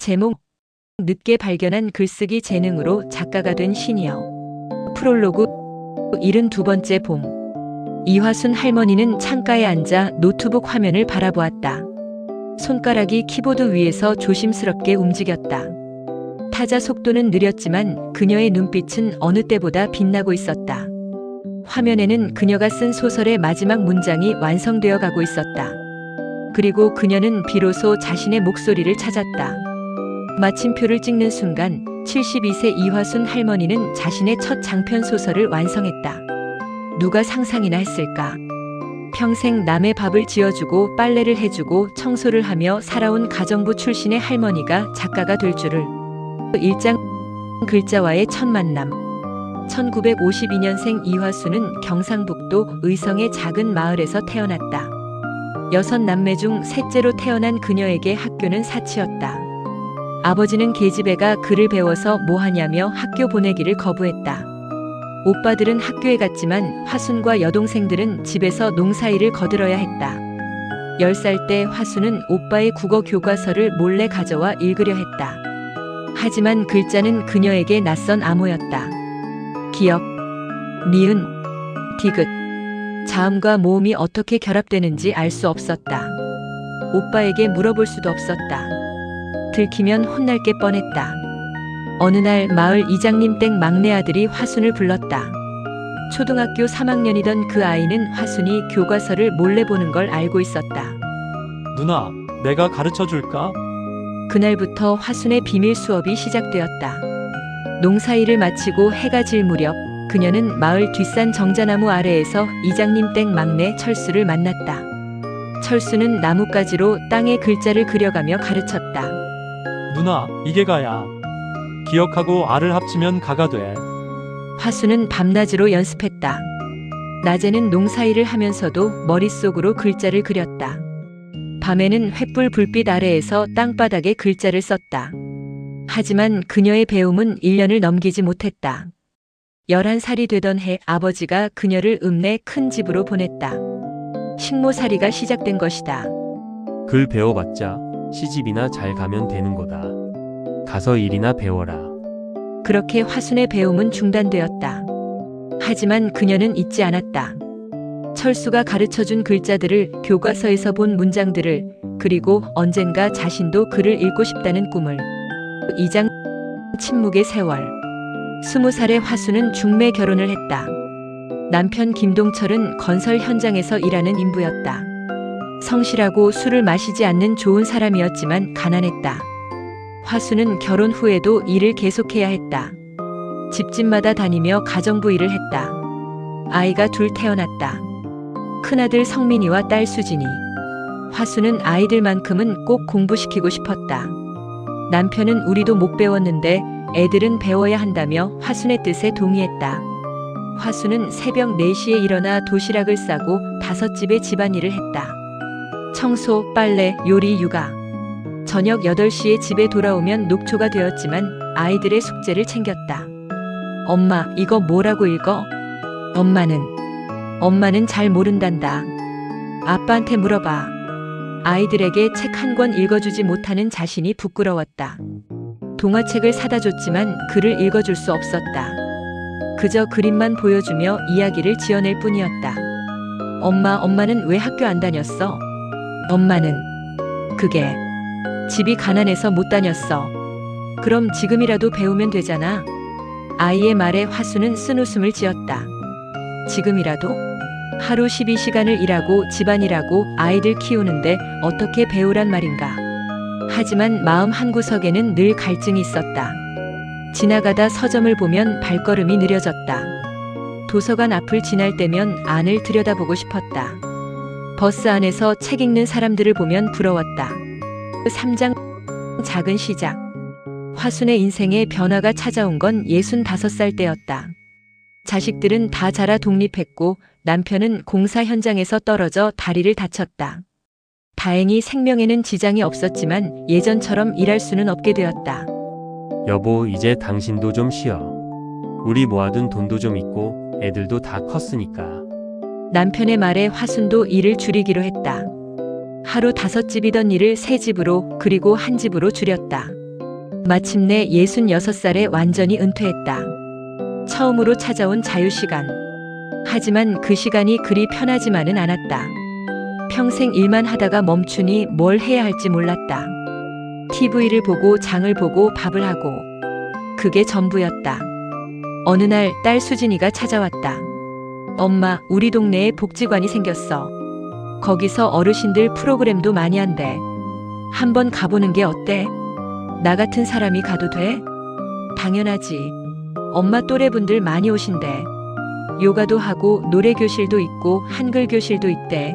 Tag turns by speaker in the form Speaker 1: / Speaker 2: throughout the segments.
Speaker 1: 제목: 늦게 발견한 글쓰기 재능으로 작가가 된 시니어. 프롤로그: 72번째 봄. 이화순 할머니는 창가에 앉아 노트북 화면을 바라보았다. 손가락이 키보드 위에서 조심스럽게 움직였다. 타자 속도는 느렸지만 그녀의 눈빛은 어느 때보다 빛나고 있었다. 화면에는 그녀가 쓴 소설의 마지막 문장이 완성되어 가고 있었다. 그리고 그녀는 비로소 자신의 목소리를 찾았다. 마침표를 찍는 순간 72세 이화순 할머니는 자신의 첫 장편 소설을 완성했다. 누가 상상이나 했을까? 평생 남의 밥을 지어주고 빨래를 해주고 청소를 하며 살아온 가정부 출신의 할머니가 작가가 될 줄을. 1장: 글자와의 첫 만남. 1952년생 이화순은 경상북도 의성의 작은 마을에서 태어났다. 6남매 중 셋째로 태어난 그녀에게 학교는 사치였다. 아버지는 계집애가 글을 배워서 뭐하냐며 학교 보내기를 거부했다. 오빠들은 학교에 갔지만 화순과 여동생들은 집에서 농사일을 거들어야 했다. 10살 때 화순은 오빠의 국어 교과서를 몰래 가져와 읽으려 했다. 하지만 글자는 그녀에게 낯선 암호였다. 기역, 니은, 디귿. 자음과 모음이 어떻게 결합되는지 알 수 없었다. 오빠에게 물어볼 수도 없었다. 들키면 혼날 게 뻔했다. 어느 날 마을 이장님 댁 막내 아들이 화순을 불렀다. 초등학교 3학년이던 그 아이는 화순이 교과서를 몰래 보는 걸 알고 있었다.
Speaker 2: 누나, 내가 가르쳐 줄까?
Speaker 1: 그날부터 화순의 비밀 수업이 시작되었다. 농사일을 마치고 해가 질 무렵 그녀는 마을 뒷산 정자나무 아래에서 이장님 댁 막내 철수를 만났다. 철수는 나뭇가지로 땅에 글자를 그려가며 가르쳤다.
Speaker 2: 누나, 이게 가야. 기역하고 알을 합치면 가가 돼.
Speaker 1: 화순은 밤낮으로 연습했다. 낮에는 농사일을 하면서도 머릿속으로 글자를 그렸다. 밤에는 횃불 불빛 아래에서 땅바닥에 글자를 썼다. 하지만 그녀의 배움은 1년을 넘기지 못했다. 11살이 되던 해 아버지가 그녀를 읍내 큰 집으로 보냈다. 식모살이가 시작된 것이다.
Speaker 3: 글 배워봤자 시집이나 잘 가면 되는 거다. 가서 일이나 배워라.
Speaker 1: 그렇게 화순의 배움은 중단되었다. 하지만 그녀는 잊지 않았다. 철수가 가르쳐준 글자들을, 교과서에서 본 문장들을, 그리고 언젠가 자신도 글을 읽고 싶다는 꿈을. 2장: 침묵의 세월. 20살의 화순은 중매 결혼을 했다. 남편 김동철은 건설 현장에서 일하는 인부였다. 성실하고 술을 마시지 않는 좋은 사람이었지만 가난했다. 화순은 결혼 후에도 일을 계속해야 했다. 집집마다 다니며 가정부 일을 했다. 아이가 둘 태어났다. 큰아들 성민이와 딸 수진이. 화순은 아이들만큼은 꼭 공부시키고 싶었다. 남편은 우리도 못 배웠는데 애들은 배워야 한다며 화순의 뜻에 동의했다. 화순은 새벽 4시에 일어나 도시락을 싸고 5집의 집안일을 했다. 청소, 빨래, 요리, 육아. 저녁 8시에 집에 돌아오면 녹초가 되었지만 아이들의 숙제를 챙겼다. 엄마, 이거 뭐라고 읽어? 엄마는 잘 모른단다. 아빠한테 물어봐. 아이들에게 책 한 권 읽어주지 못하는 자신이 부끄러웠다. 동화책을 사다 줬지만 글을 읽어줄 수 없었다. 그저 그림만 보여주며 이야기를 지어낼 뿐이었다. 엄마는 왜 학교 안 다녔어? 그게 집이 가난해서 못 다녔어. 그럼 지금이라도 배우면 되잖아. 아이의 말에 화순은 쓴웃음을 지었다. 지금이라도? 하루 12시간을 일하고 집안일하고 아이들 키우는데 어떻게 배우란 말인가. 하지만 마음 한구석에는 늘 갈증이 있었다. 지나가다 서점을 보면 발걸음이 느려졌다. 도서관 앞을 지날 때면 안을 들여다보고 싶었다. 버스 안에서 책 읽는 사람들을 보면 부러웠다. 3장: 작은 시작. 화순의 인생에 변화가 찾아온 건 65살 때였다. 자식들은 다 자라 독립했고 남편은 공사 현장에서 떨어져 다리를 다쳤다. 다행히 생명에는 지장이 없었지만 예전처럼 일할 수는 없게 되었다.
Speaker 3: 여보, 이제 당신도 좀 쉬어. 우리 모아둔 돈도 좀 있고 애들도 다 컸으니까.
Speaker 1: 남편의 말에 화순도 일을 줄이기로 했다. 하루 5집이던 일을 3집으로 그리고 1집으로 줄였다. 마침내 66살에 완전히 은퇴했다. 처음으로 찾아온 자유시간. 하지만 그 시간이 그리 편하지만은 않았다. 평생 일만 하다가 멈추니 뭘 해야 할지 몰랐다. TV를 보고 장을 보고 밥을 하고. 그게 전부였다. 어느 날 딸 수진이가 찾아왔다. 엄마, 우리 동네에 복지관이 생겼어. 거기서 어르신들 프로그램도 많이 한대. 한번 가보는 게 어때? 나 같은 사람이 가도 돼? 당연하지. 엄마 또래분들 많이 오신대. 요가도 하고 노래 교실도 있고 한글 교실도 있대.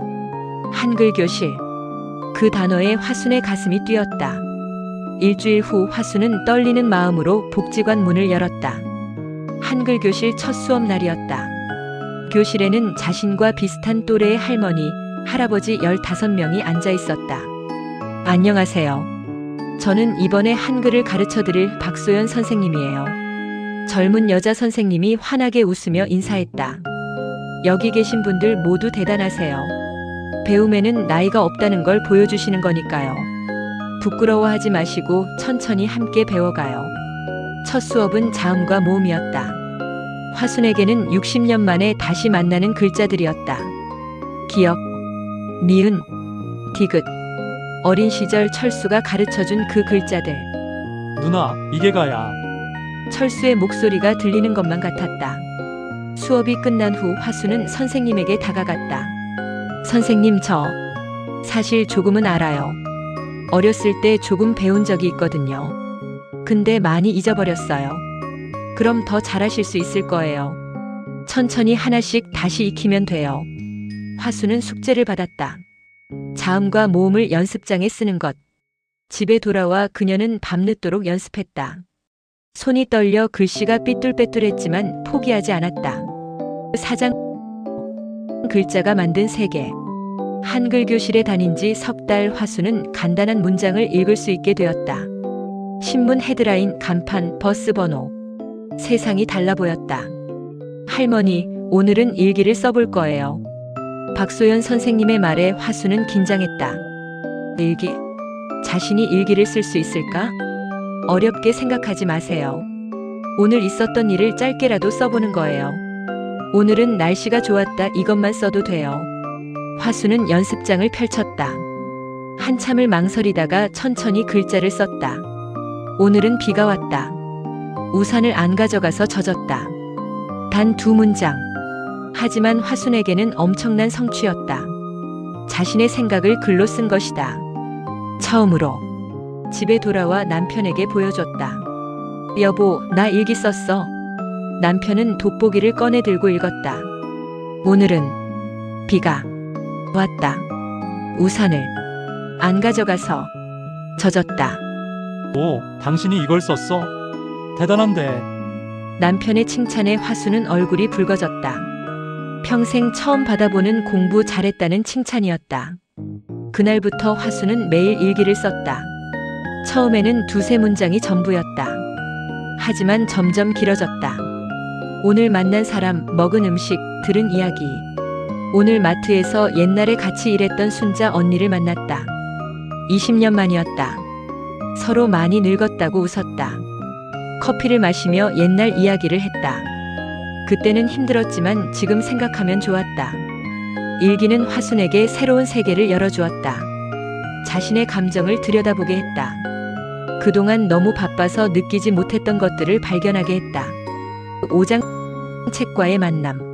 Speaker 1: 한글 교실. 그 단어에 화순의 가슴이 뛰었다. 일주일 후 화순은 떨리는 마음으로 복지관 문을 열었다. 한글 교실 첫 수업 날이었다. 교실에는 자신과 비슷한 또래의 할머니, 할아버지 15명이 앉아 있었다. 안녕하세요. 저는 이번에 한글을 가르쳐 드릴 박소연 선생님이에요. 젊은 여자 선생님이 환하게 웃으며 인사했다. 여기 계신 분들 모두 대단하세요. 배움에는 나이가 없다는 걸 보여주시는 거니까요. 부끄러워하지 마시고 천천히 함께 배워가요. 첫 수업은 자음과 모음이었다. 화순에게는 60년 만에 다시 만나는 글자들이었다. 기역, 니은, 디귿. 어린 시절 철수가 가르쳐준 그 글자들.
Speaker 2: 누나, 이게 가야.
Speaker 1: 철수의 목소리가 들리는 것만 같았다. 수업이 끝난 후 화수는 선생님에게 다가갔다. 선생님, 사실 조금은 알아요. 어렸을 때 조금 배운 적이 있거든요. 근데 많이 잊어버렸어요. 그럼 더 잘하실 수 있을 거예요. 천천히 하나씩 다시 익히면 돼요. 화수는 숙제를 받았다. 자음과 모음을 연습장에 쓰는 것. 집에 돌아와 그녀는 밤늦도록 연습했다. 손이 떨려 글씨가 삐뚤빼뚤했지만 포기하지 않았다. 사장 글자가 만든 세계. 한글 교실에 다닌 지 석 달 화수는 간단한 문장을 읽을 수 있게 되었다. 신문 헤드라인, 간판, 버스 번호. 세상이 달라 보였다. 할머니, 오늘은 일기를 써볼 거예요. 박소연 선생님의 말에 화수는 긴장했다. 일기? 자신이 일기를 쓸 수 있을까? 어렵게 생각하지 마세요. 오늘 있었던 일을 짧게라도 써보는 거예요. 오늘은 날씨가 좋았다, 이것만 써도 돼요. 화수는 연습장을 펼쳤다. 한참을 망설이다가 천천히 글자를 썼다. 오늘은 비가 왔다. 우산을 안 가져가서 젖었다. 단 2문장. 하지만 화순에게는 엄청난 성취였다. 자신의 생각을 글로 쓴 것이다. 처음으로 집에 돌아와 남편에게 보여줬다. 여보, 나 일기 썼어. 남편은 돋보기를 꺼내 들고 읽었다. 오늘은 비가 왔다. 우산을 안 가져가서 젖었다.
Speaker 2: 오, 당신이 이걸 썼어? 대단한데.
Speaker 1: 남편의 칭찬에 화수는 얼굴이 붉어졌다. 평생 처음 받아보는 공부 잘했다는 칭찬이었다. 그날부터 화수는 매일 일기를 썼다. 처음에는 2-3문장이 전부였다. 하지만 점점 길어졌다. 오늘 만난 사람, 먹은 음식, 들은 이야기. 오늘 마트에서 옛날에 같이 일했던 순자 언니를 만났다. 20년 만이었다. 서로 많이 늙었다고 웃었다. 커피를 마시며 옛날 이야기를 했다. 그때는 힘들었지만 지금 생각하면 좋았다. 일기는 화순에게 새로운 세계를 열어주었다. 자신의 감정을 들여다보게 했다. 그동안 너무 바빠서 느끼지 못했던 것들을 발견하게 했다. 5장 책과의 만남.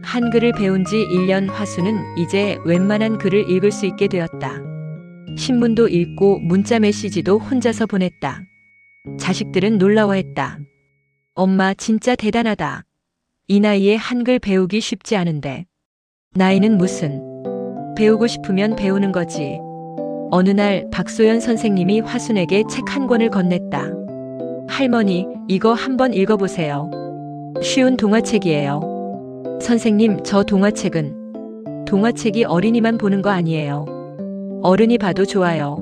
Speaker 1: 한글을 배운 지 1년 화수는 이제 웬만한 글을 읽을 수 있게 되었다. 신문도 읽고 문자 메시지도 혼자서 보냈다. 자식들은 놀라워했다. 엄마, 진짜 대단하다. 이 나이에 한글 배우기 쉽지 않은데. 나이는 무슨. 배우고 싶으면 배우는 거지. 어느 날 박소연 선생님이 화순에게 책 한 권을 건넸다. 할머니, 이거 한번 읽어보세요. 쉬운 동화책이에요. 선생님, 저 동화책이 어린이만 보는 거 아니에요. 어른이 봐도 좋아요.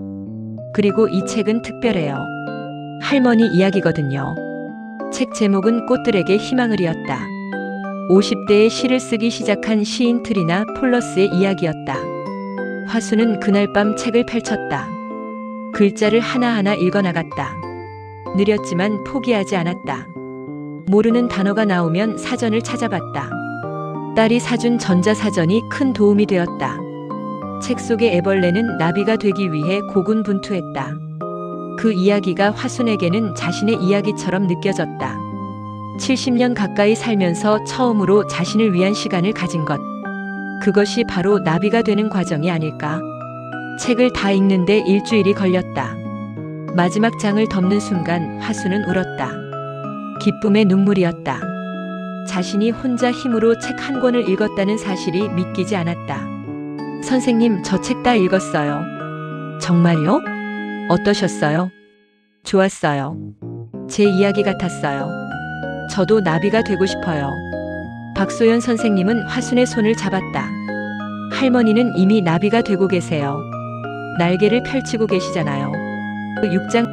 Speaker 1: 그리고 이 책은 특별해요. 할머니 이야기거든요. 책 제목은 꽃들에게 희망을이었다. 50대에 시를 쓰기 시작한 시인 트리나 폴러스의 이야기였다. 화수는 그날 밤 책을 펼쳤다. 글자를 하나하나 읽어나갔다. 느렸지만 포기하지 않았다. 모르는 단어가 나오면 사전을 찾아봤다. 딸이 사준 전자사전이 큰 도움이 되었다. 책 속의 애벌레는 나비가 되기 위해 고군분투했다. 그 이야기가 화순에게는 자신의 이야기처럼 느껴졌다. 70년 가까이 살면서 처음으로 자신을 위한 시간을 가진 것. 그것이 바로 나비가 되는 과정이 아닐까? 책을 다 읽는데 일주일이 걸렸다. 마지막 장을 덮는 순간 화순은 울었다. 기쁨의 눈물이었다. 자신이 혼자 힘으로 책 한 권을 읽었다는 사실이 믿기지 않았다. 선생님, 저 책 다 읽었어요. 정말요? 어떠셨어요? 좋았어요. 제 이야기 같았어요. 저도 나비가 되고 싶어요. 박소연 선생님은 화순의 손을 잡았다. 할머니는 이미 나비가 되고 계세요. 날개를 펼치고 계시잖아요. 6장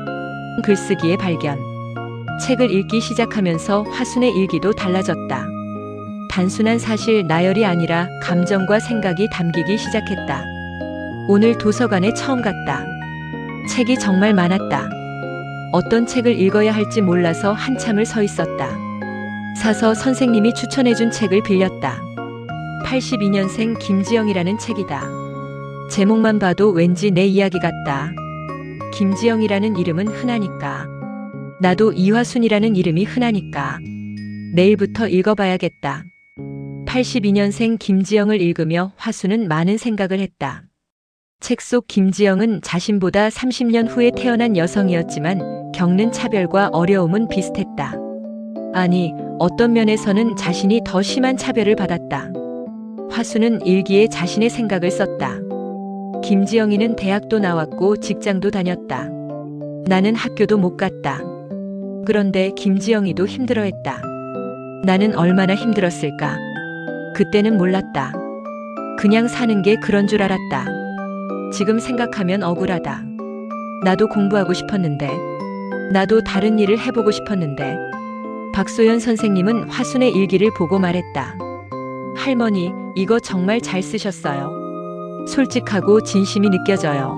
Speaker 1: 글쓰기의 발견. 책을 읽기 시작하면서 화순의 일기도 달라졌다. 단순한 사실 나열이 아니라 감정과 생각이 담기기 시작했다. 오늘 도서관에 처음 갔다. 책이 정말 많았다. 어떤 책을 읽어야 할지 몰라서 한참을 서 있었다. 사서 선생님이 추천해준 책을 빌렸다. 82년생 김지영이라는 책이다. 제목만 봐도 왠지 내 이야기 같다. 김지영이라는 이름은 흔하니까. 나도 이화순이라는 이름이 흔하니까. 내일부터 읽어봐야겠다. 82년생 김지영을 읽으며 화순은 많은 생각을 했다. 책 속 김지영은 자신보다 30년 후에 태어난 여성이었지만 겪는 차별과 어려움은 비슷했다. 아니, 어떤 면에서는 자신이 더 심한 차별을 받았다. 화순은 일기에 자신의 생각을 썼다. 김지영이는 대학도 나왔고 직장도 다녔다. 나는 학교도 못 갔다. 그런데 김지영이도 힘들어했다. 나는 얼마나 힘들었을까? 그때는 몰랐다. 그냥 사는 게 그런 줄 알았다. 지금 생각하면 억울하다. 나도 공부하고 싶었는데, 나도 다른 일을 해보고 싶었는데. 박소연 선생님은 화순의 일기를 보고 말했다. 할머니, 이거 정말 잘 쓰셨어요. 솔직하고 진심이 느껴져요.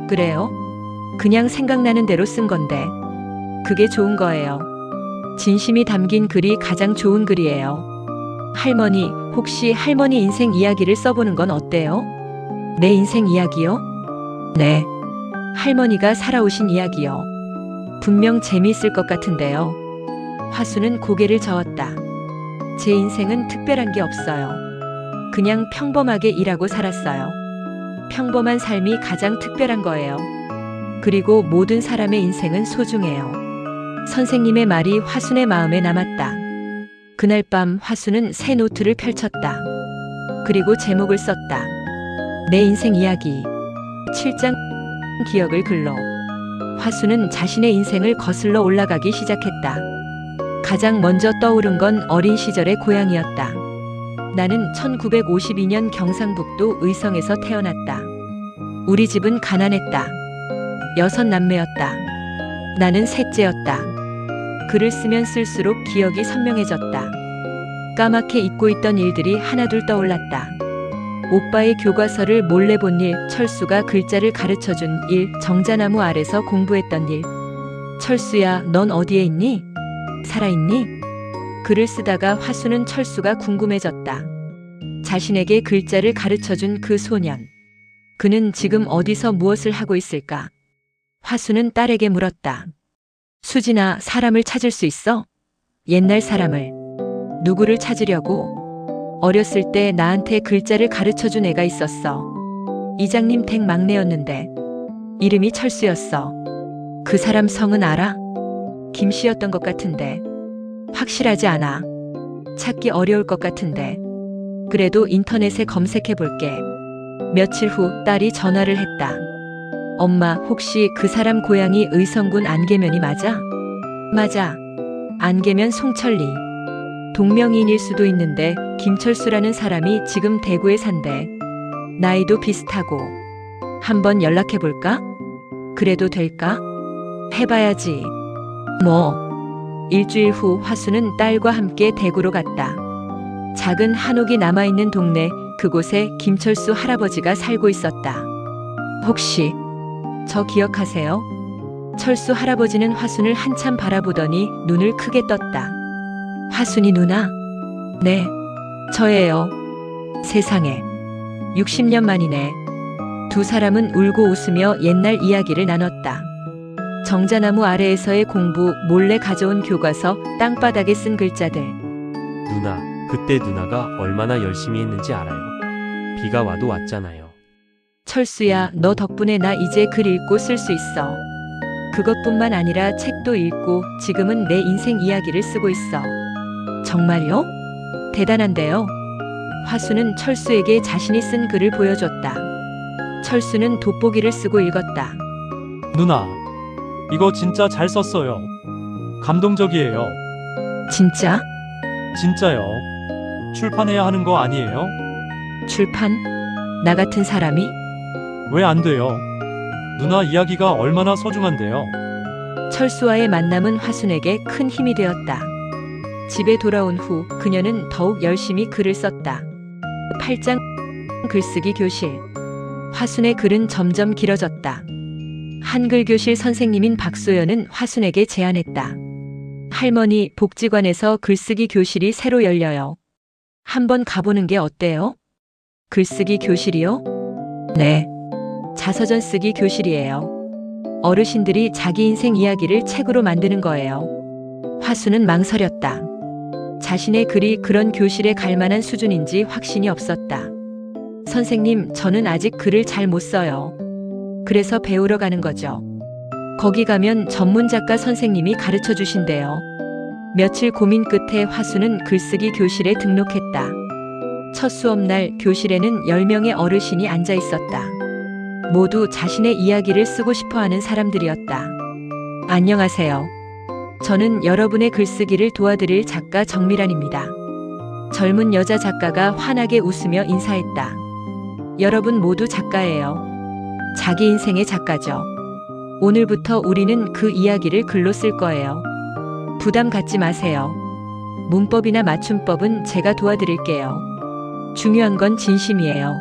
Speaker 1: 그래요? 그냥 생각나는 대로 쓴 건데. 그게 좋은 거예요. 진심이 담긴 글이 가장 좋은 글이에요. 할머니, 혹시 할머니 인생 이야기를 써보는 건 어때요? 내 인생 이야기요? 네. 할머니가 살아오신 이야기요. 분명 재미있을 것 같은데요. 화순은 고개를 저었다. 제 인생은 특별한 게 없어요. 그냥 평범하게 일하고 살았어요. 평범한 삶이 가장 특별한 거예요. 그리고 모든 사람의 인생은 소중해요. 선생님의 말이 화순의 마음에 남았다. 그날 밤 화순은 새 노트를 펼쳤다. 그리고 제목을 썼다. 내 인생 이야기. 7장 기억을 글로. 화순은 자신의 인생을 거슬러 올라가기 시작했다. 가장 먼저 떠오른 건 어린 시절의 고향이었다. 나는 1952년 경상북도 의성에서 태어났다. 우리 집은 가난했다. 6남매였다. 나는 셋째였다. 글을 쓰면 쓸수록 기억이 선명해졌다. 까맣게 잊고 있던 일들이 하나둘 떠올랐다. 오빠의 교과서를 몰래 본 일, 철수가 글자를 가르쳐준 일, 정자나무 아래서 공부했던 일. 철수야, 넌 어디에 있니? 살아있니? 글을 쓰다가 화순은 철수가 궁금해졌다. 자신에게 글자를 가르쳐준 그 소년. 그는 지금 어디서 무엇을 하고 있을까? 화순은 딸에게 물었다. 수진아, 사람을 찾을 수 있어? 옛날 사람을. 누구를 찾으려고? 어렸을 때 나한테 글자를 가르쳐준 애가 있었어. 이장님 댁 막내였는데 이름이 철수였어. 그 사람 성은 알아? 김씨였던 것 같은데. 확실하지 않아. 찾기 어려울 것 같은데. 그래도 인터넷에 검색해 볼게. 며칠 후 딸이 전화를 했다. 엄마, 혹시 그 사람 고향이 의성군 안개면이 맞아? 맞아. 안개면 송천리. 동명이인일 수도 있는데 김철수라는 사람이 지금 대구에 산대. 나이도 비슷하고. 한번 연락해 볼까? 그래도 될까? 해봐야지. 뭐. 일주일 후 화순은 딸과 함께 대구로 갔다. 작은 한옥이 남아있는 동네, 그곳에 김철수 할아버지가 살고 있었다. 혹시 저 기억하세요? 철수 할아버지는 화순을 한참 바라보더니 눈을 크게 떴다. 화순이 누나? 네, 저예요. 세상에, 60년 만이네. 두 사람은 울고 웃으며 옛날 이야기를 나눴다. 정자나무 아래에서의 공부, 몰래 가져온 교과서, 땅바닥에 쓴 글자들.
Speaker 3: 누나, 그때 누나가 얼마나 열심히 했는지 알아요? 비가 와도 왔잖아요.
Speaker 1: 철수야, 너 덕분에 나 이제 글 읽고 쓸 수 있어. 그것뿐만 아니라 책도 읽고 지금은 내 인생 이야기를 쓰고 있어. 정말요? 대단한데요? 화수는 철수에게 자신이 쓴 글을 보여줬다. 철수는 돋보기를 쓰고 읽었다.
Speaker 2: 누나, 이거 진짜 잘 썼어요. 감동적이에요.
Speaker 1: 진짜?
Speaker 2: 진짜요. 출판해야 하는 거 아니에요?
Speaker 1: 출판? 나 같은 사람이?
Speaker 2: 왜 안 돼요? 누나 이야기가 얼마나 소중한데요.
Speaker 1: 철수와의 만남은 화순에게 큰 힘이 되었다. 집에 돌아온 후 그녀는 더욱 열심히 글을 썼다. 8장 글쓰기 교실. 화순의 글은 점점 길어졌다. 한글 교실 선생님인 박소연은 화순에게 제안했다. 할머니, 복지관에서 글쓰기 교실이 새로 열려요. 한번 가보는 게 어때요? 글쓰기 교실이요? 네. 자서전 쓰기 교실이에요. 어르신들이 자기 인생 이야기를 책으로 만드는 거예요. 화수는 망설였다. 자신의 글이 그런 교실에 갈 만한 수준인지 확신이 없었다. 선생님, 저는 아직 글을 잘 못 써요. 그래서 배우러 가는 거죠. 거기 가면 전문 작가 선생님이 가르쳐 주신대요. 며칠 고민 끝에 화수는 글쓰기 교실에 등록했다. 첫 수업날 교실에는 10명의 어르신이 앉아 있었다. 모두 자신의 이야기를 쓰고 싶어 하는 사람들이었다. 안녕하세요. 저는 여러분의 글쓰기를 도와드릴 작가 정미란입니다. 젊은 여자 작가가 환하게 웃으며 인사했다. 여러분 모두 작가예요. 자기 인생의 작가죠. 오늘부터 우리는 그 이야기를 글로 쓸 거예요. 부담 갖지 마세요. 문법이나 맞춤법은 제가 도와드릴게요. 중요한 건 진심이에요.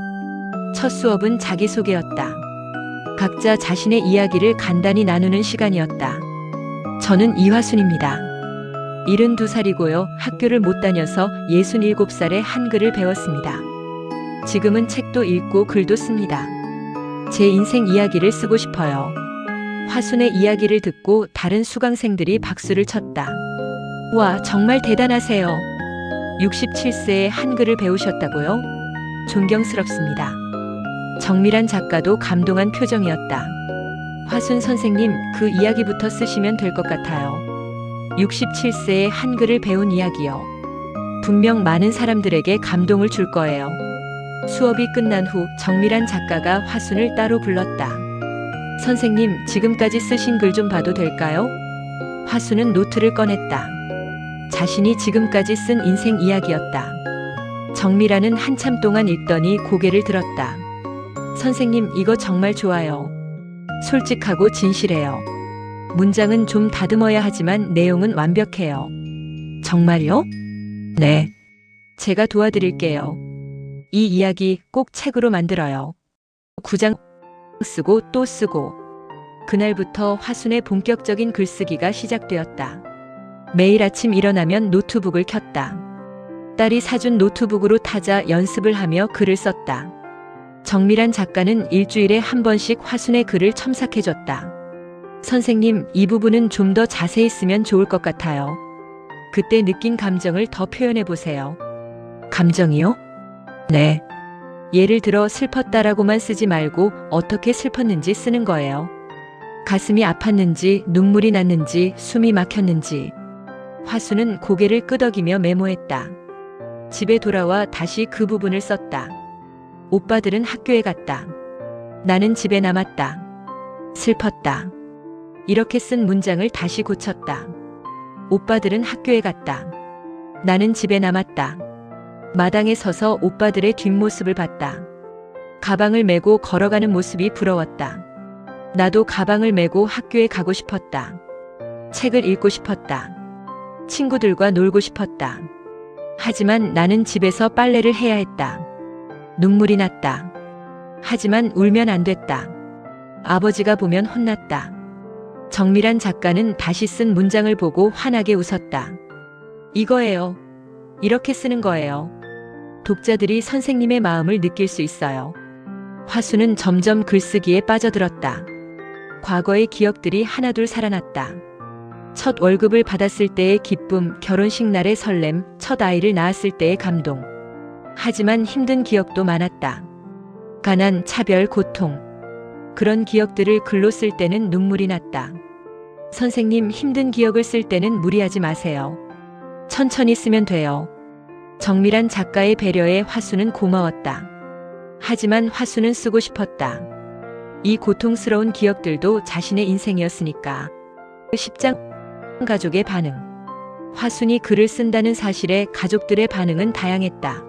Speaker 1: 첫 수업은 자기소개였다. 각자 자신의 이야기를 간단히 나누는 시간이었다. 저는 이화순입니다. 72살이고요. 학교를 못 다녀서 67살에 한글을 배웠습니다. 지금은 책도 읽고 글도 씁니다. 제 인생 이야기를 쓰고 싶어요. 화순의 이야기를 듣고 다른 수강생들이 박수를 쳤다. 와, 정말 대단하세요. 67세에 한글을 배우셨다고요? 존경스럽습니다. 정미란 작가도 감동한 표정이었다. 화순 선생님, 그 이야기부터 쓰시면 될 것 같아요. 67세에 한글을 배운 이야기요. 분명 많은 사람들에게 감동을 줄 거예요. 수업이 끝난 후 정미란 작가가 화순을 따로 불렀다. 선생님, 지금까지 쓰신 글 좀 봐도 될까요? 화순은 노트를 꺼냈다. 자신이 지금까지 쓴 인생 이야기였다. 정미란은 한참 동안 읽더니 고개를 들었다. 선생님, 이거 정말 좋아요. 솔직하고 진실해요. 문장은 좀 다듬어야 하지만 내용은 완벽해요. 정말요? 네. 제가 도와드릴게요. 이 이야기 꼭 책으로 만들어요. 9장 쓰고 또 쓰고. 그날부터 화순의 본격적인 글쓰기가 시작되었다. 매일 아침 일어나면 노트북을 켰다. 딸이 사준 노트북으로 타자 연습을 하며 글을 썼다. 정미란 작가는 일주일에 한 번씩 화순의 글을 첨삭해줬다. 선생님, 이 부분은 좀 더 자세히 쓰면 좋을 것 같아요. 그때 느낀 감정을 더 표현해보세요. 감정이요? 네. 예를 들어 슬펐다라고만 쓰지 말고 어떻게 슬펐는지 쓰는 거예요. 가슴이 아팠는지, 눈물이 났는지, 숨이 막혔는지. 화순은 고개를 끄덕이며 메모했다. 집에 돌아와 다시 그 부분을 썼다. 오빠들은 학교에 갔다. 나는 집에 남았다. 슬펐다. 이렇게 쓴 문장을 다시 고쳤다. 오빠들은 학교에 갔다. 나는 집에 남았다. 마당에 서서 오빠들의 뒷모습을 봤다. 가방을 메고 걸어가는 모습이 부러웠다. 나도 가방을 메고 학교에 가고 싶었다. 책을 읽고 싶었다. 친구들과 놀고 싶었다. 하지만 나는 집에서 빨래를 해야 했다. 눈물이 났다. 하지만 울면 안 됐다. 아버지가 보면 혼났다. 정밀한 작가는 다시 쓴 문장을 보고 환하게 웃었다. 이거예요. 이렇게 쓰는 거예요. 독자들이 선생님의 마음을 느낄 수 있어요. 화수는 점점 글쓰기에 빠져들었다. 과거의 기억들이 하나둘 살아났다. 첫 월급을 받았을 때의 기쁨, 결혼식 날의 설렘, 첫 아이를 낳았을 때의 감동. 하지만 힘든 기억도 많았다. 가난, 차별, 고통. 그런 기억들을 글로 쓸 때는 눈물이 났다. 선생님, 힘든 기억을 쓸 때는 무리하지 마세요. 천천히 쓰면 돼요. 정밀한 작가의 배려에 화수는 고마웠다. 하지만 화수는 쓰고 싶었다. 이 고통스러운 기억들도 자신의 인생이었으니까. 10장 가족의 반응. 화순이 글을 쓴다는 사실에 가족들의 반응은 다양했다.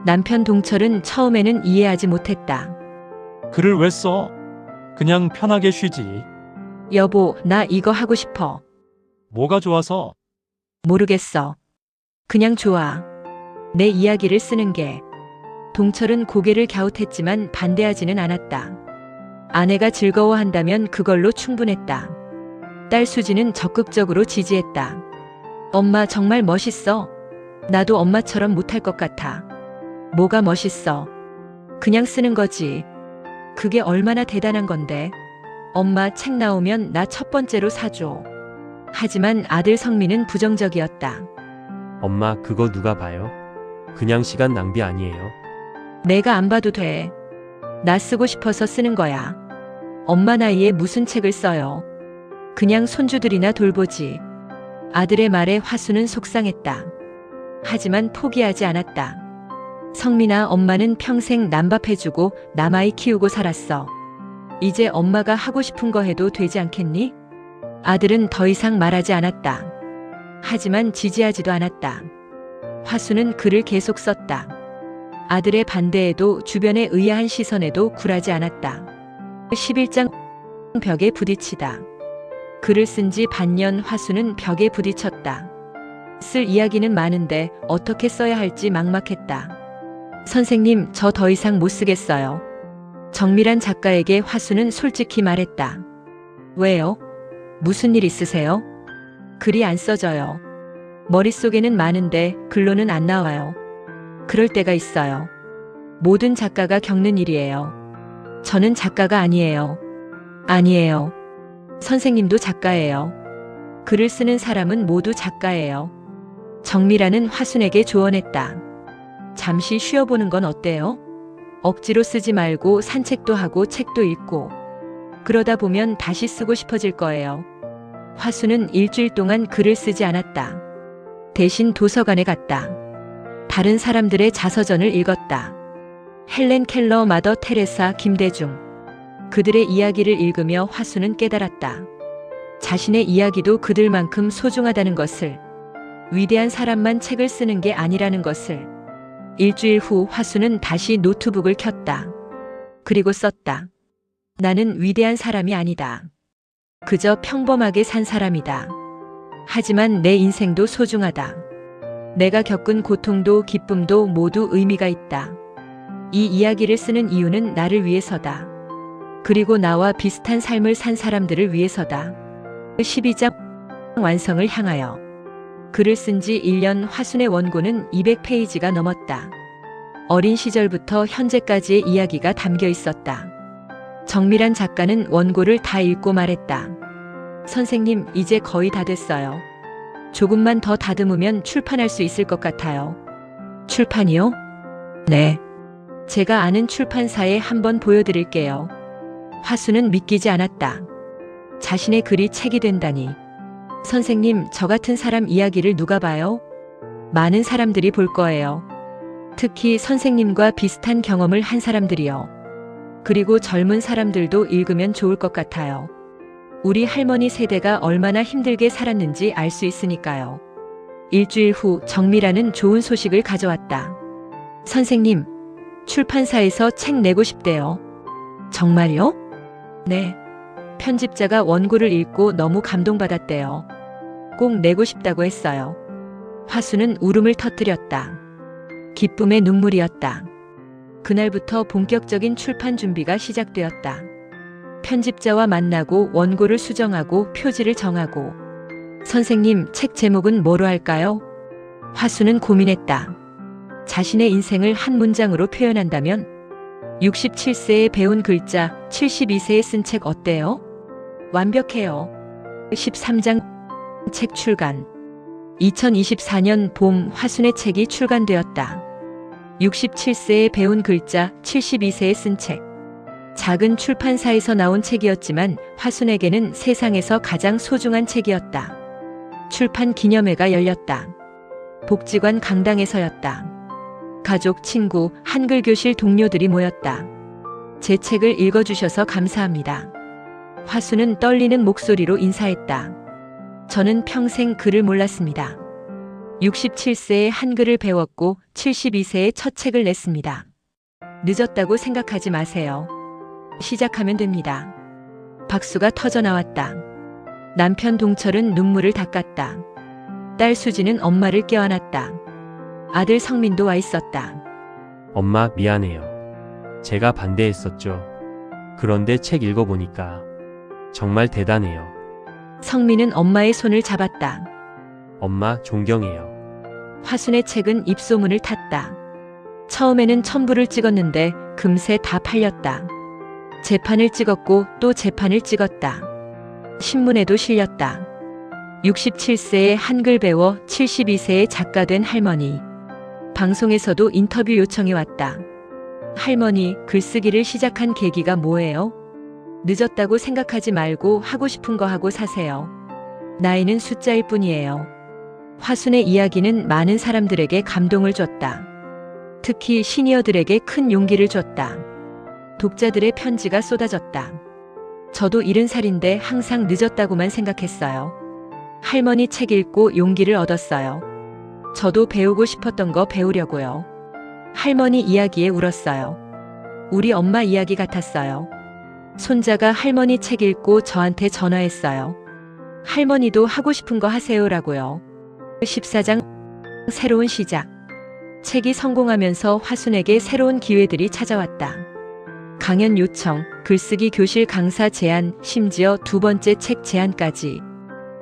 Speaker 1: 남편 동철은 처음에는 이해하지 못했다.
Speaker 2: 글을 왜 써? 그냥 편하게 쉬지.
Speaker 1: 여보, 나 이거 하고 싶어.
Speaker 2: 뭐가 좋아서?
Speaker 1: 모르겠어. 그냥 좋아. 내 이야기를 쓰는 게. 동철은 고개를 갸웃했지만 반대하지는 않았다. 아내가 즐거워한다면 그걸로 충분했다. 딸 수지는 적극적으로 지지했다. 엄마 정말 멋있어. 나도 엄마처럼 못할 것 같아. 뭐가 멋있어? 그냥 쓰는 거지. 그게 얼마나 대단한 건데. 엄마 책 나오면 나 첫 번째로 사줘. 하지만 아들 성민은 부정적이었다.
Speaker 3: 엄마, 그거 누가 봐요? 그냥 시간 낭비 아니에요?
Speaker 1: 내가 안 봐도 돼. 나 쓰고 싶어서 쓰는 거야. 엄마 나이에 무슨 책을 써요. 그냥 손주들이나 돌보지. 아들의 말에 화수는 속상했다. 하지만 포기하지 않았다. 성민아, 엄마는 평생 남밥해주고 남아이 키우고 살았어. 이제 엄마가 하고 싶은 거 해도 되지 않겠니? 아들은 더 이상 말하지 않았다. 하지만 지지하지도 않았다. 화수는 글을 계속 썼다. 아들의 반대에도 주변의 의아한 시선에도 굴하지 않았다. 11장 벽에 부딪히다. 글을 쓴 지 반년. 화수는 벽에 부딪혔다. 쓸 이야기는 많은데 어떻게 써야 할지 막막했다. 선생님, 저 더 이상 못 쓰겠어요. 정밀한 작가에게 화수는 솔직히 말했다. 왜요? 무슨 일 있으세요? 글이 안 써져요. 머릿속에는 많은데 글로는 안 나와요. 그럴 때가 있어요. 모든 작가가 겪는 일이에요. 저는 작가가 아니에요. 아니에요. 선생님도 작가예요. 글을 쓰는 사람은 모두 작가예요. 정밀아는 화순에게 조언했다. 잠시 쉬어보는 건 어때요? 억지로 쓰지 말고 산책도 하고 책도 읽고. 그러다 보면 다시 쓰고 싶어질 거예요. 화수는 일주일 동안 글을 쓰지 않았다. 대신 도서관에 갔다. 다른 사람들의 자서전을 읽었다. 헬렌 켈러, 마더 테레사, 김대중. 그들의 이야기를 읽으며 화수는 깨달았다. 자신의 이야기도 그들만큼 소중하다는 것을. 위대한 사람만 책을 쓰는 게 아니라는 것을. 일주일 후 화수는 다시 노트북을 켰다. 그리고 썼다. 나는 위대한 사람이 아니다. 그저 평범하게 산 사람이다. 하지만 내 인생도 소중하다. 내가 겪은 고통도 기쁨도 모두 의미가 있다. 이 이야기를 쓰는 이유는 나를 위해서다. 그리고 나와 비슷한 삶을 산 사람들을 위해서다. 12장 완성을 향하여. 글을 쓴 지 1년. 화순의 원고는 200페이지가 넘었다. 어린 시절부터 현재까지의 이야기가 담겨 있었다. 정밀한 작가는 원고를 다 읽고 말했다. 선생님, 이제 거의 다 됐어요. 조금만 더 다듬으면 출판할 수 있을 것 같아요. 출판이요? 네. 제가 아는 출판사에 한번 보여드릴게요. 화수는 믿기지 않았다. 자신의 글이 책이 된다니. 선생님, 저 같은 사람 이야기를 누가 봐요? 많은 사람들이 볼 거예요. 특히 선생님과 비슷한 경험을 한 사람들이요. 그리고 젊은 사람들도 읽으면 좋을 것 같아요. 우리 할머니 세대가 얼마나 힘들게 살았는지 알 수 있으니까요. 일주일 후 정밀아는 좋은 소식을 가져왔다. 선생님, 출판사에서 책 내고 싶대요. 정말요? 네. 편집자가 원고를 읽고 너무 감동받았대요. 꼭 내고 싶다고 했어요. 화수는 울음을 터뜨렸다. 기쁨의 눈물이었다. 그날부터 본격적인 출판 준비가 시작되었다. 편집자와 만나고 원고를 수정하고 표지를 정하고. 선생님, 책 제목은 뭐로 할까요? 화수는 고민했다. 자신의 인생을 한 문장으로 표현한다면 67세에 배운 글자, 72세에 쓴 책 어때요? 완벽해요. 13장 책 출간. 2024년 봄 화순의 책이 출간되었다. 67세에 배운 글자, 72세에 쓴 책. 작은 출판사에서 나온 책이었지만 화순에게는 세상에서 가장 소중한 책이었다. 출판 기념회가 열렸다. 복지관 강당에서였다. 가족, 친구, 한글 교실 동료들이 모였다. 제 책을 읽어주셔서 감사합니다. 화수는 떨리는 목소리로 인사했다. 저는 평생 글을 몰랐습니다. 67세에 한글을 배웠고 72세에 첫 책을 냈습니다. 늦었다고 생각하지 마세요. 시작하면 됩니다. 박수가 터져 나왔다. 남편 동철은 눈물을 닦았다. 딸 수지는 엄마를 껴안았다. 아들 성민도 와 있었다.
Speaker 3: 엄마, 미안해요. 제가 반대했었죠. 그런데 책 읽어보니까 정말 대단해요.
Speaker 1: 성민은 엄마의 손을 잡았다.
Speaker 3: 엄마, 존경해요.
Speaker 1: 화순의 책은 입소문을 탔다. 처음에는 첨부를 찍었는데 금세 다 팔렸다. 재판을 찍었고 또 재판을 찍었다. 신문에도 실렸다. 67세에 한글 배워 72세에 작가 된 할머니. 방송에서도 인터뷰 요청이 왔다. 할머니, 글쓰기를 시작한 계기가 뭐예요? 늦었다고 생각하지 말고 하고 싶은 거 하고 사세요. 나이는 숫자일 뿐이에요. 화순의 이야기는 많은 사람들에게 감동을 줬다. 특히 시니어들에게 큰 용기를 줬다. 독자들의 편지가 쏟아졌다. 저도 70살인데 항상 늦었다고만 생각했어요. 할머니 책 읽고 용기를 얻었어요. 저도 배우고 싶었던 거 배우려고요. 할머니 이야기에 울었어요. 우리 엄마 이야기 같았어요. 손자가 할머니 책 읽고 저한테 전화했어요. 할머니도 하고 싶은 거 하세요라고요. 14장 새로운 시작. 책이 성공하면서 화순에게 새로운 기회들이 찾아왔다. 강연 요청, 글쓰기 교실 강사 제안, 심지어 두 번째 책 제안까지.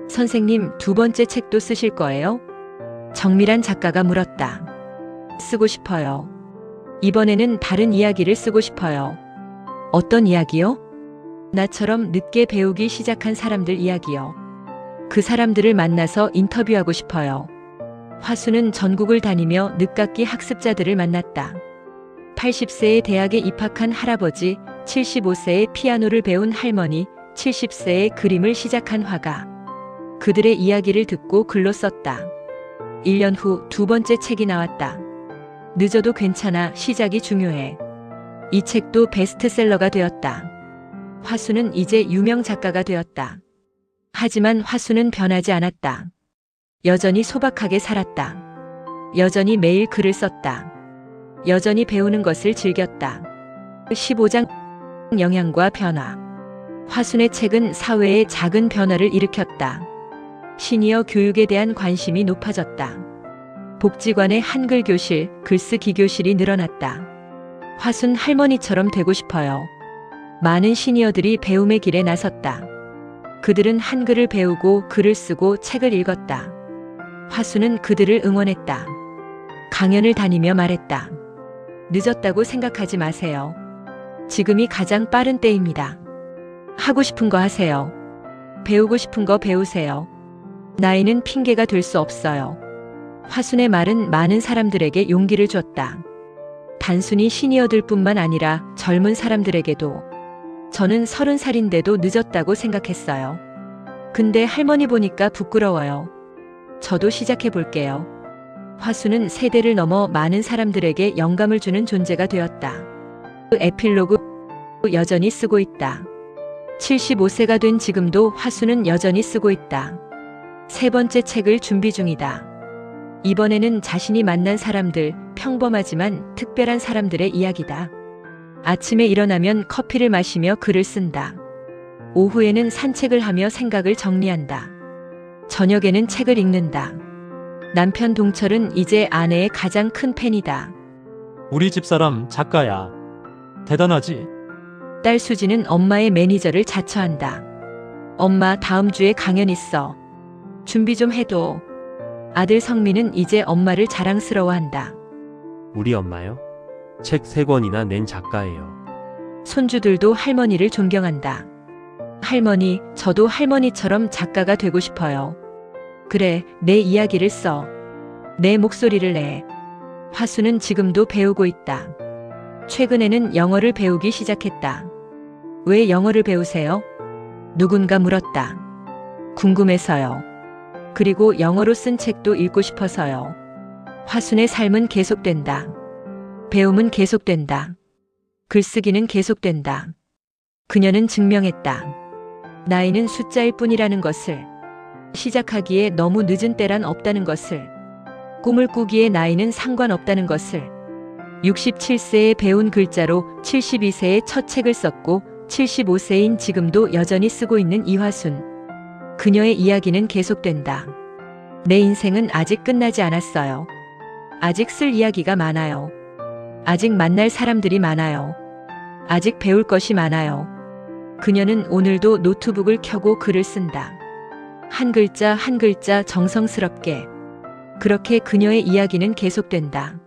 Speaker 1: 선생님, 두 번째 책도 쓰실 거예요? 정밀한 작가가 물었다. 쓰고 싶어요. 이번에는 다른 이야기를 쓰고 싶어요. 어떤 이야기요? 나처럼 늦게 배우기 시작한 사람들 이야기요. 그 사람들을 만나서 인터뷰하고 싶어요. 화수는 전국을 다니며 늦깎이 학습자들을 만났다. 80세에 대학에 입학한 할아버지, 75세에 피아노를 배운 할머니, 70세에 그림을 시작한 화가. 그들의 이야기를 듣고 글로 썼다. 1년 후 두 번째 책이 나왔다. 늦어도 괜찮아, 시작이 중요해. 이 책도 베스트셀러가 되었다. 화수는 이제 유명 작가가 되었다. 하지만 화수는 변하지 않았다. 여전히 소박하게 살았다. 여전히 매일 글을 썼다. 여전히 배우는 것을 즐겼다. 15장 영향과 변화. 화순의 책은 사회에 작은 변화를 일으켰다. 시니어 교육에 대한 관심이 높아졌다. 복지관의 한글 교실, 글쓰기 교실이 늘어났다. 화순 할머니처럼 되고 싶어요. 많은 시니어들이 배움의 길에 나섰다. 그들은 한글을 배우고 글을 쓰고 책을 읽었다. 화순은 그들을 응원했다. 강연을 다니며 말했다. 늦었다고 생각하지 마세요. 지금이 가장 빠른 때입니다. 하고 싶은 거 하세요. 배우고 싶은 거 배우세요. 나이는 핑계가 될 수 없어요. 화순의 말은 많은 사람들에게 용기를 줬다. 단순히 시니어들뿐만 아니라 젊은 사람들에게도. 저는 30살인데도 늦었다고 생각했어요. 근데 할머니 보니까 부끄러워요. 저도 시작해 볼게요. 화수는 세대를 넘어 많은 사람들에게 영감을 주는 존재가 되었다. 에필로그 여전히 쓰고 있다. 75세가 된 지금도 화수는 여전히 쓰고 있다. 세 번째 책을 준비 중이다. 이번에는 자신이 만난 사람들, 평범하지만 특별한 사람들의 이야기다. 아침에 일어나면 커피를 마시며 글을 쓴다. 오후에는 산책을 하며 생각을 정리한다. 저녁에는 책을 읽는다. 남편 동철은 이제 아내의 가장 큰 팬이다.
Speaker 2: 우리 집사람 작가야. 대단하지?
Speaker 1: 딸 수지는 엄마의 매니저를 자처한다. 엄마 다음 주에 강연 있어. 준비 좀 해둬. 아들 성민은 이제 엄마를 자랑스러워한다.
Speaker 3: 우리 엄마요? 책 3권이나 낸 작가예요.
Speaker 1: 손주들도 할머니를 존경한다. 할머니, 저도 할머니처럼 작가가 되고 싶어요. 그래, 내 이야기를 써. 내 목소리를 내. 화수는 지금도 배우고 있다. 최근에는 영어를 배우기 시작했다. 왜 영어를 배우세요? 누군가 물었다. 궁금해서요. 그리고 영어로 쓴 책도 읽고 싶어서요. 화순의 삶은 계속된다. 배움은 계속된다. 글쓰기는 계속된다. 그녀는 증명했다. 나이는 숫자일 뿐이라는 것을. 시작하기에 너무 늦은 때란 없다는 것을. 꿈을 꾸기에 나이는 상관없다는 것을. 67세에 배운 글자로 72세에 첫 책을 썼고 75세인 지금도 여전히 쓰고 있는 이화순. 그녀의 이야기는 계속된다. 내 인생은 아직 끝나지 않았어요. 아직 쓸 이야기가 많아요. 아직 만날 사람들이 많아요. 아직 배울 것이 많아요. 그녀는 오늘도 노트북을 켜고 글을 쓴다. 한 글자 한 글자 정성스럽게. 그렇게 그녀의 이야기는 계속된다.